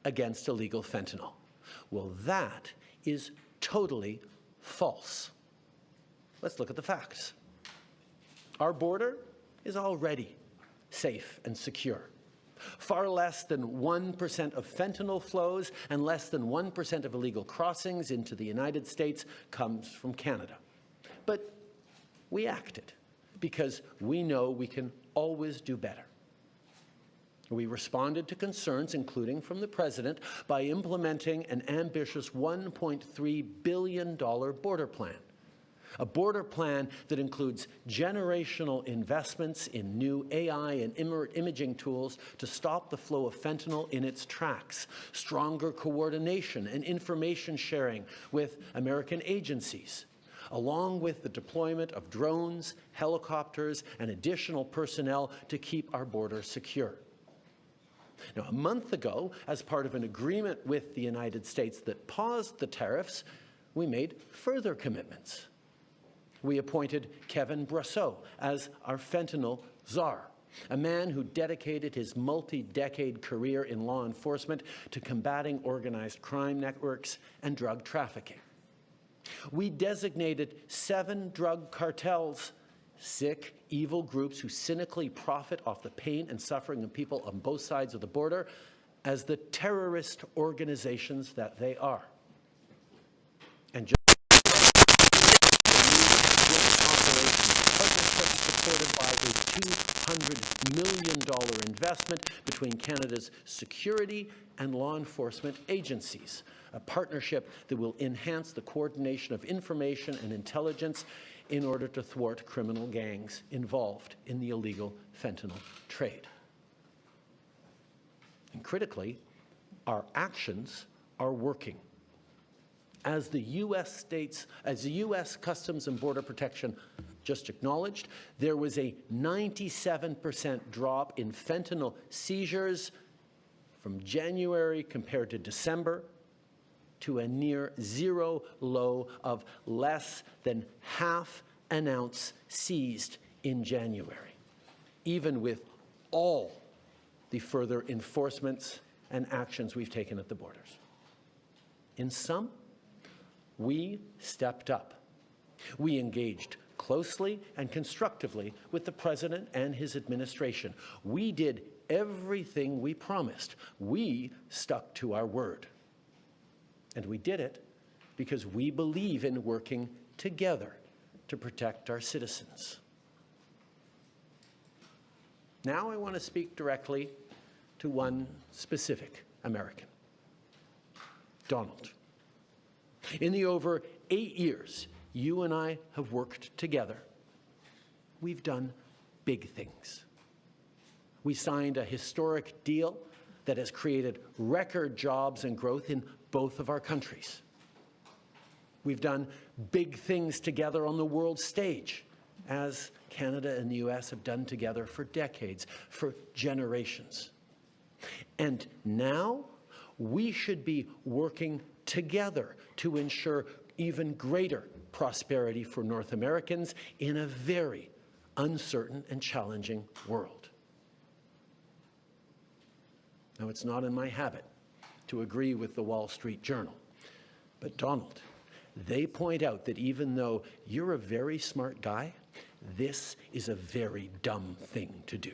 against illegal fentanyl. Well, that is totally false. Let's look at the facts. Our border is already safe and secure. Far less than 1% of fentanyl flows and less than 1% of illegal crossings into the United States comes from Canada. But we acted because we know we can always do better. We responded to concerns, including from the President, by implementing an ambitious $1.3 billion border plan. A border plan that includes generational investments in new AI and imaging tools to stop the flow of fentanyl in its tracks, stronger coordination and information sharing with American agencies, along with the deployment of drones, helicopters, and additional personnel to keep our border secure. Now, a month ago, as part of an agreement with the United States that paused the tariffs, we made further commitments. We appointed Kevin Brasseau as our fentanyl czar, a man who dedicated his multi-decade career in law enforcement to combating organized crime networks and drug trafficking. We designated 7 drug cartels, sick, evil groups who cynically profit off the pain and suffering of people on both sides of the border, as the terrorist organizations that they are. And just supported by a $200 million investment between Canada's security and law enforcement agencies, a partnership that will enhance the coordination of information and intelligence in order to thwart criminal gangs involved in the illegal fentanyl trade. And critically, our actions are working. As the U.S. Customs and Border Protection just acknowledged, there was a 97% drop in fentanyl seizures from January compared to December, to a near zero low of less than half an ounce seized in January, even with all the further enforcements and actions we've taken at the borders. In sum, we stepped up. We engaged closely and constructively with the President and his administration. We did everything we promised. We stuck to our word. And we did it because we believe in working together to protect our citizens. Now I want to speak directly to one specific American, Donald. In the over 8 years you and I have worked together, we've done big things. We signed a historic deal that has created record jobs and growth in both of our countries. We've done big things together on the world stage, as Canada and the U.S. have done together for decades, for generations. And now we should be working together to ensure even greater prosperity for North Americans in a very uncertain and challenging world. Now, it's not in my habit to agree with the Wall Street Journal, but Donald, they point out that even though you're a very smart guy, this is a very dumb thing to do.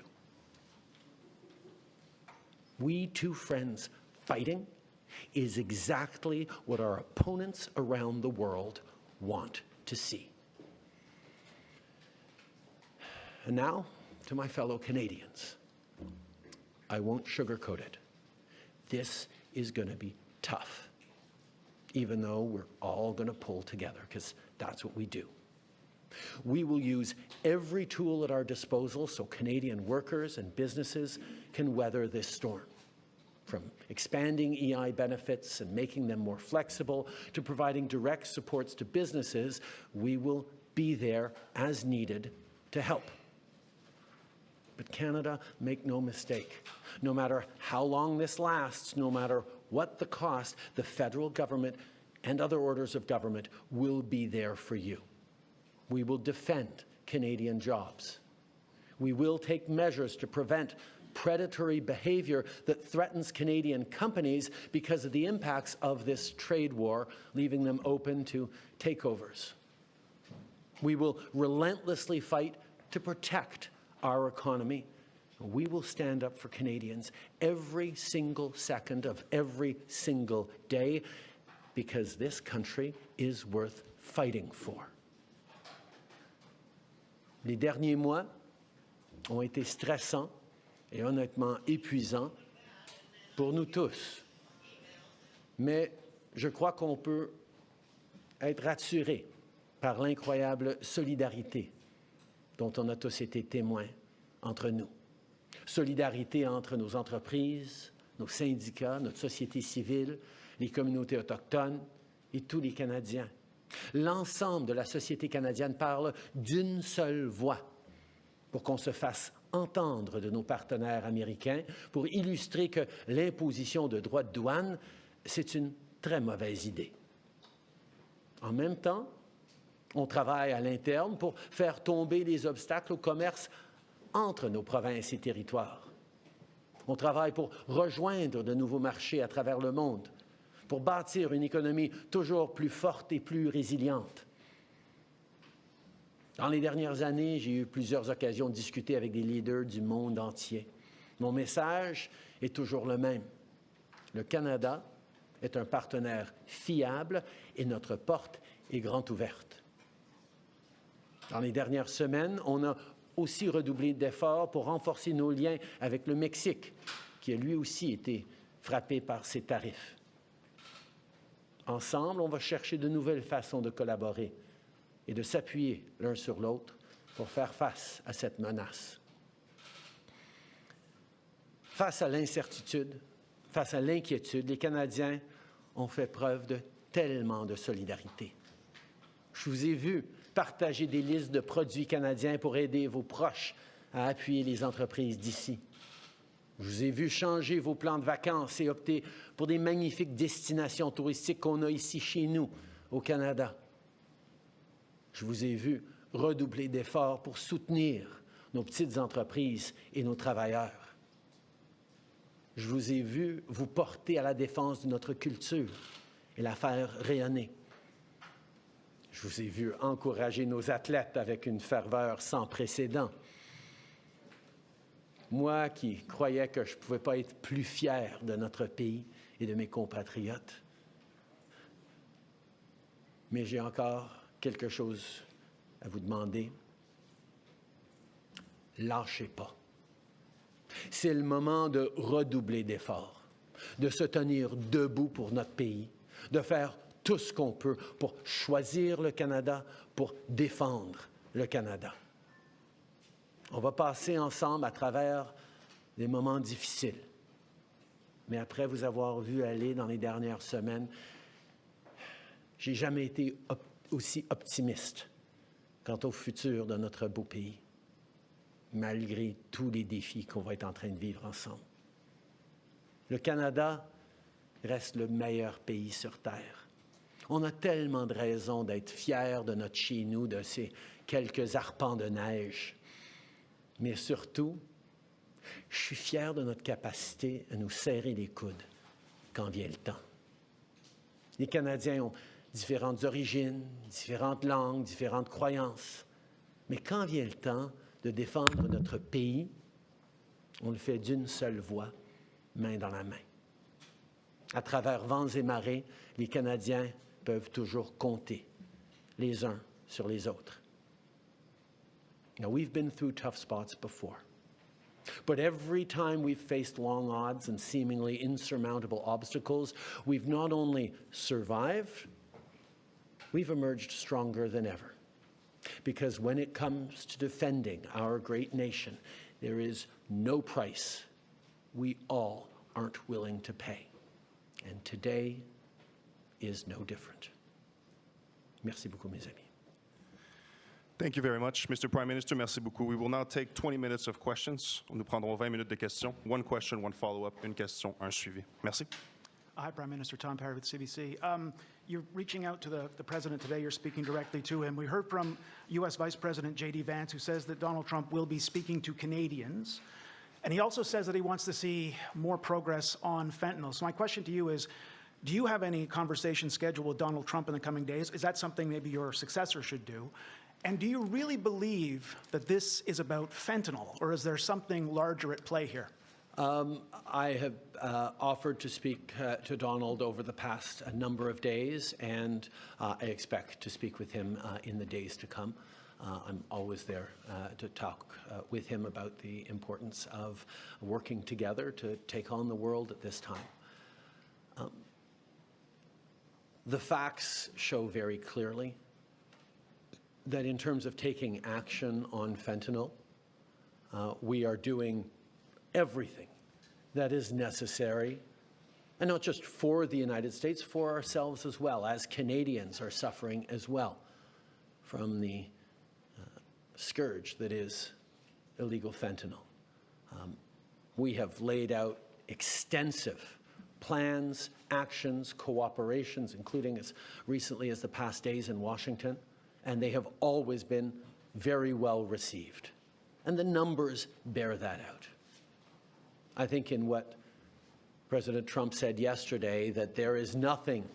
We two friends fighting is exactly what our opponents around the world want to see. And now, to my fellow Canadians, I won't sugarcoat it. This is going to be tough, even though we're all going to pull together, because that's what we do. We will use every tool at our disposal so Canadian workers and businesses can weather this storm. From expanding EI benefits and making them more flexible to providing direct supports to businesses, we will be there as needed to help. But Canada, make no mistake, no matter how long this lasts, no matter what the cost, the federal government and other orders of government will be there for you. We will defend Canadian jobs. We will take measures to prevent predatory behavior that threatens Canadian companies because of the impacts of this trade war, leaving them open to takeovers. We will relentlessly fight to protect our economy. We will stand up for Canadians every single second of every single day because this country is worth fighting for. Les derniers mois ont été stressants et honnêtement épuisants pour nous tous. Mais je crois qu'on peut être rassuré par l'incroyable solidarité dont on a tous été témoins entre nous. Solidarité entre nos entreprises, nos syndicats, notre société civile, les communautés autochtones et tous les Canadiens. L'ensemble de la société canadienne parle d'une seule voix pour qu'on se fasse entendre de nos partenaires américains pour illustrer que l'imposition de droits de douane, c'est une très mauvaise idée. En même temps, on travaille à l'interne pour faire tomber les obstacles au commerce entre nos provinces et territoires. On travaille pour rejoindre de nouveaux marchés à travers le monde, pour bâtir une économie toujours plus forte et plus résiliente. Dans les dernières années, j'ai eu plusieurs occasions de discuter avec des leaders du monde entier. Mon message est toujours le même. Le Canada est un partenaire fiable et notre porte est grande ouverte. Dans les dernières semaines, on a aussi redoublé d'efforts pour renforcer nos liens avec le Mexique, qui a lui aussi été frappé par ces tarifs. Ensemble, on va chercher de nouvelles façons de collaborer et de s'appuyer l'un sur l'autre pour faire face à cette menace. Face à l'incertitude, face à l'inquiétude, les Canadiens ont fait preuve de tellement de solidarité. Je vous ai vu partager des listes de produits canadiens pour aider vos proches à appuyer les entreprises d'ici. Je vous ai vu changer vos plans de vacances et opter pour des magnifiques destinations touristiques qu'on a ici chez nous, au Canada. Je vous ai vu redoubler d'efforts pour soutenir nos petites entreprises et nos travailleurs. Je vous ai vu vous porter à la défense de notre culture et la faire rayonner. Je vous ai vu encourager nos athlètes avec une ferveur sans précédent. Moi qui croyais que je ne pouvais pas être plus fier de notre pays et de mes compatriotes. Mais j'ai encore quelque chose à vous demander. Lâchez pas. C'est le moment de redoubler d'efforts, de se tenir debout pour notre pays, de faire tout ce qu'on peut pour choisir le Canada, pour défendre le Canada. On va passer ensemble à travers des moments difficiles. Mais après vous avoir vu aller dans les dernières semaines, j'ai jamais été aussi optimiste quant au futur de notre beau pays, malgré tous les défis qu'on va être en train de vivre ensemble. Le Canada reste le meilleur pays sur Terre. On a tellement de raisons d'être fiers de notre chez-nous, de ces quelques arpents de neige. Mais surtout, je suis fier de notre capacité à nous serrer les coudes quand vient le temps. Les Canadiens ont différentes origines, différentes langues, différentes croyances. Mais quand vient le temps de défendre notre pays, on le fait d'une seule voix, main dans la main. À travers vents et marées, les Canadiens peuvent toujours compter les uns sur les autres. Now, we've been through tough spots before. But every time we've faced long odds and seemingly insurmountable obstacles, we've not only survived, we've emerged stronger than ever. Because when it comes to defending our great nation, there is no price we all aren't willing to pay. And today is no different. Merci beaucoup, mes amis. Thank you very much, Mr. Prime Minister. Merci beaucoup. We will now take 20 minutes of questions. Nous prendrons 20 minutes de questions. One question, one follow-up. Une question, un suivi. Merci. Hi, Prime Minister. Tom Perry with CBC. You're reaching out to the President today. You're speaking directly to him. We heard from U.S. Vice President J.D. Vance, who says that Donald Trump will be speaking to Canadians. And he also says that he wants to see more progress on fentanyl. So my question to you is, do you have any conversation scheduled with Donald Trump in the coming days? Is that something maybe your successor should do? And do you really believe that this is about fentanyl, or is there something larger at play here? I have offered to speak to Donald over the past number of days, and I expect to speak with him in the days to come. I'm always there to talk with him about the importance of working together to take on the world at this time. The facts show very clearly that in terms of taking action on fentanyl, we are doing everything that is necessary, and not just for the United States, for ourselves as well, as Canadians are suffering as well from the scourge that is illegal fentanyl. We have laid out extensive plans, actions, cooperations, including as recently as the past days in Washington, and they have always been very well received. And the numbers bear that out. I think in what President Trump said yesterday, that there is nothing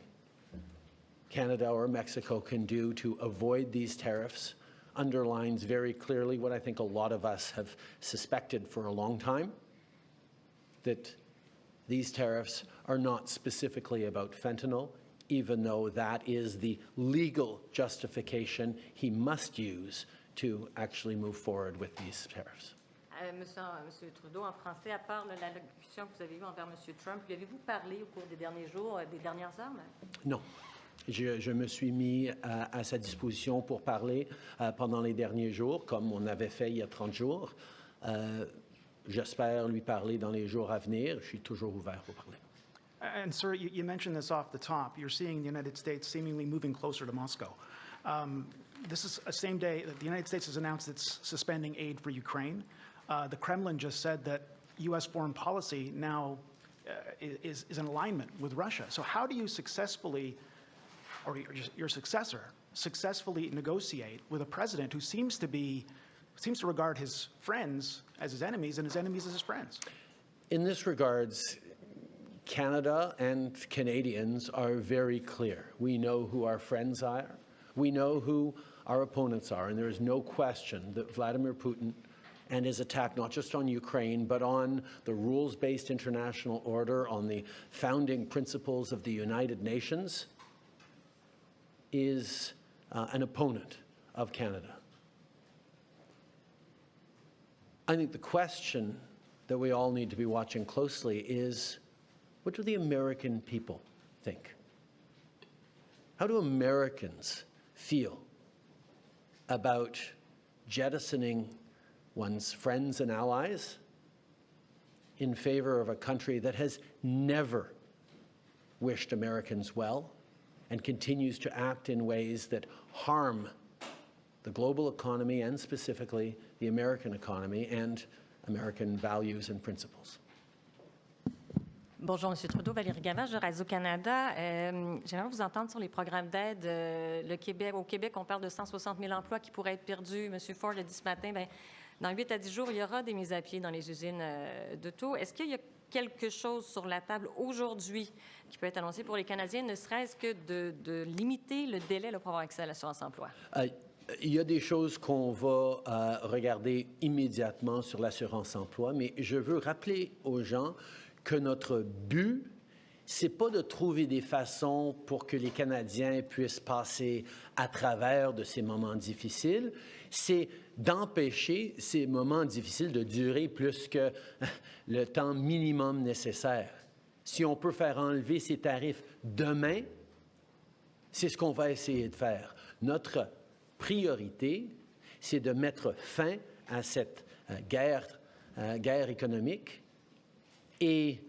Canada or Mexico can do to avoid these tariffs, underlines very clearly what I think a lot of us have suspected for a long time, that these tariffs are not specifically about fentanyl, even though that is the legal justification he must use to actually move forward with these tariffs. Monsieur Trudeau, en français, à part l'allocution que vous avez eue envers Monsieur Trump, lui avez-vous parlé au cours des derniers jours, des dernières heures? Non. Je me suis mis à sa disposition pour parler pendant les derniers jours, comme on avait fait il y a 30 jours. J'espère lui parler dans les jours à venir. Je suis toujours ouvert pour parler. And sir, you mentioned this off the top. You're seeing the United States seemingly moving closer to Moscow. This is the same day that the United States has announced it's suspending aid for Ukraine. The Kremlin just said that U.S. foreign policy now is in alignment with Russia. So how do you successfully, or your successor, successfully negotiate with a president who seems to regard his friends as his enemies and his enemies as his friends? In this regards, Canada and Canadians are very clear. We know who our friends are. We know who our opponents are. And there is no question that Vladimir Putin and his attack not just on Ukraine, but on the rules-based international order, on the founding principles of the United Nations, is an opponent of Canada. I think the question that we all need to be watching closely is, what do the American people think? How do Americans feel about jettisoning one's friends and allies in favor of a country that has never wished Americans well and continues to act in ways that harm the global economy and specifically the American economy and American values and principles? Bonjour, M. Trudeau. Valérie Gavage de Radio-Canada. J'aimerais vous entendre sur les programmes d'aide. Au Québec, on parle de 160 000 emplois qui pourraient être perdus. M. Ford l'a dit ce matin, dans 8 à 10 jours, il y aura des mises à pied dans les usines d'auto. Est-ce qu'il y a quelque chose sur la table aujourd'hui qui peut être annoncé pour les Canadiens, ne serait-ce que de limiter le délai pour avoir accès à l'assurance-emploi? Il y a des choses qu'on va regarder immédiatement sur l'assurance-emploi, mais je veux rappeler aux gens que notre but, c'est pas de trouver des façons pour que les Canadiens puissent passer à travers de ces moments difficiles, c'est d'empêcher ces moments difficiles de durer plus que le temps minimum nécessaire. Si on peut faire enlever ces tarifs demain, c'est ce qu'on va essayer de faire. Notre priorité, c'est de mettre fin à cette guerre économique. Et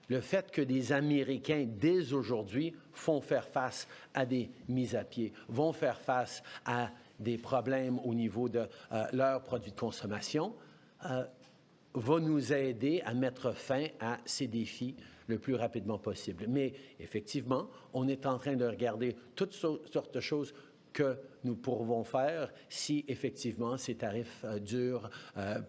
le fait que des Américains, dès aujourd'hui, font faire face à des mises à pied, vont faire face à des problèmes au niveau de leurs produits de consommation, va nous aider à mettre fin à ces défis le plus rapidement possible. Mais effectivement, on est en train de regarder toutes sortes de choses que nous pourrons faire si effectivement ces tarifs durent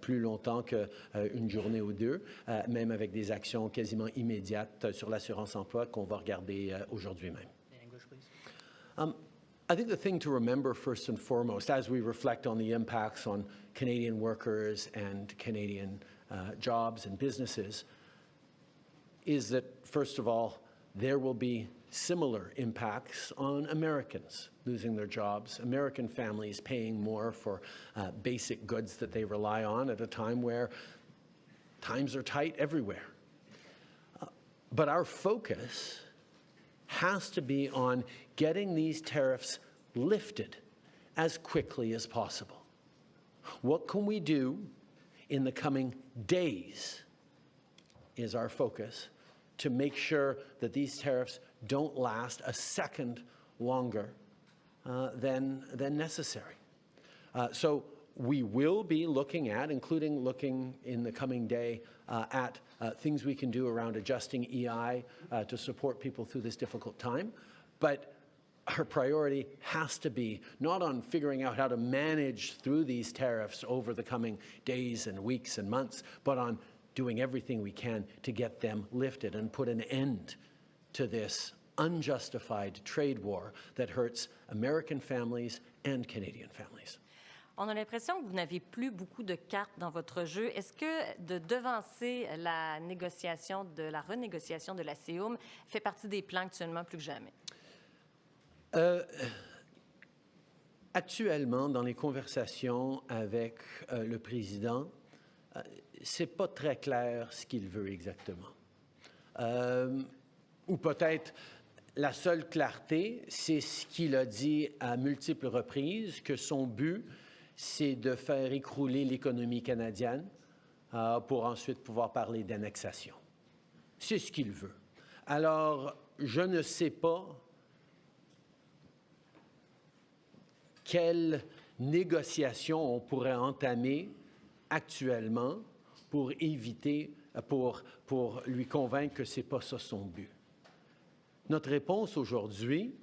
plus longtemps qu'une journée ou deux, même avec des actions quasiment immédiates sur l'assurance-emploi qu'on va regarder aujourd'hui même. I think the thing to remember first and foremost as we reflect on the impacts on Canadian workers and Canadian jobs and businesses is that, first of all, there will be similar impacts on Americans losing their jobs, American families paying more for basic goods that they rely on at a time where times are tight everywhere. But our focus has to be on getting these tariffs lifted as quickly as possible. What can we do in the coming days is our focus to make sure that these tariffs don't last a second longer than necessary. So we will be looking at, including looking in the coming day at things we can do around adjusting EI to support people through this difficult time. But our priority has to be not on figuring out how to manage through these tariffs over the coming days and weeks and months, but on doing everything we can to get them lifted and put an end to this unjustified trade war that hurts American families and Canadian families. On a l'impression que vous n'avez plus beaucoup de cartes dans votre jeu. Est-ce que de devancer la renégociation de la CEUM fait partie des plans actuellement plus que jamais? Actuellement, dans les conversations avec le président, c'est pas très clair ce qu'il veut exactement. Ou peut-être la seule clarté, c'est ce qu'il a dit à multiples reprises, que son but, c'est de faire écrouler l'économie canadienne pour ensuite pouvoir parler d'annexation. C'est ce qu'il veut. Alors, je ne sais pas quelle négociation on pourrait entamer actuellement pour éviter, pour lui convaincre que ce n'est pas ça son but. Notre réponse aujourd'hui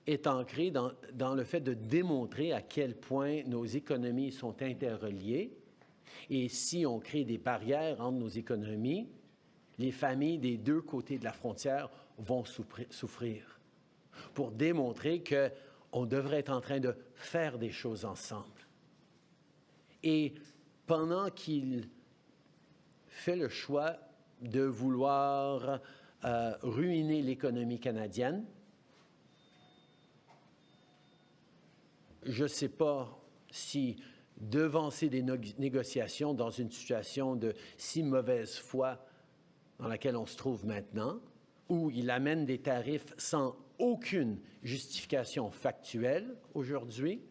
est ancrée dans le fait de démontrer à quel point nos économies sont interreliées. Et si on crée des barrières entre nos économies, les familles des deux côtés de la frontière vont souffrir. Pour démontrer qu'on devrait être en train de faire des choses ensemble. Et pendant qu'il fait le choix de vouloir ruiner l'économie canadienne, je ne sais pas si devancer des négociations dans une situation de si mauvaise foi dans laquelle on se trouve maintenant, où il amène des tarifs sans aucune justification factuelle aujourd'hui,